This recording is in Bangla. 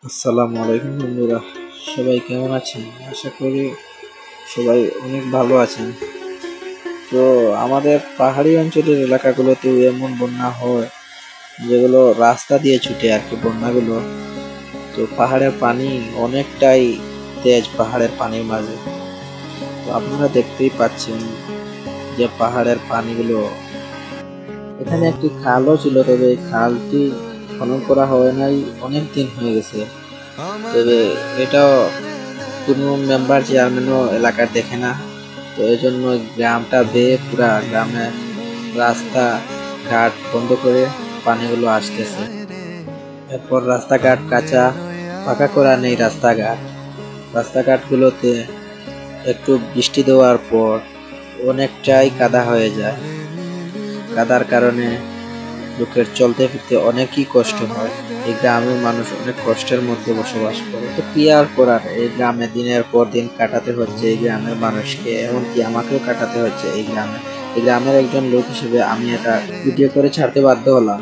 আসসালামু আলাইকুম বন্ধুরা, সবাই কেমন আছেন? আশা করি সবাই অনেক ভালো আছেন। তো আমাদের পাহাড়ি অঞ্চলের এলাকাগুলোতে এমন বন্যা হয় যেগুলো রাস্তা দিয়ে ছুটে আর কি বন্যাগুলো। তো পাহাড়ের পানি অনেকটাই তেজ পাহাড়ের পানির মাঝে। তো আপনারা দেখতেই পাচ্ছেন যে পাহাড়ের পানিগুলো, এখানে একটি খালও ছিল, তবে এই খালটি খনন করা হয় নাই, অনেক দিন হয়ে গেছে। তবে এটাও কোনো মেম্বার চেয়ারম্যানও এলাকার দেখে না। তো এই জন্য গ্রামটা বেয়ে পুরা গ্রামে রাস্তা ঘাট বন্ধ করে পানিগুলো আসতেছে। এরপর রাস্তাঘাট কাঁচা পাকা করা নেই, রাস্তাঘাটগুলোতে একটু বৃষ্টি দেওয়ার পর অনেকটাই কাদা হয়ে যায়। কাদার কারণে লোকের চলতে ফিরতে অনেকই কষ্ট হয়। এই গ্রামের মানুষ অনেক কষ্টের মধ্যে বসবাস করে। তো কি আর করার, এই গ্রামে দিনের পর দিন কাটাতে হচ্ছে এই গ্রামের মানুষকে, এমনকি আমাকেও কাটাতে হচ্ছে এই গ্রামে। এই গ্রামের একজন লোক হিসেবে আমি এটা ভিডিও করে ছাড়তে বাধ্য হলাম।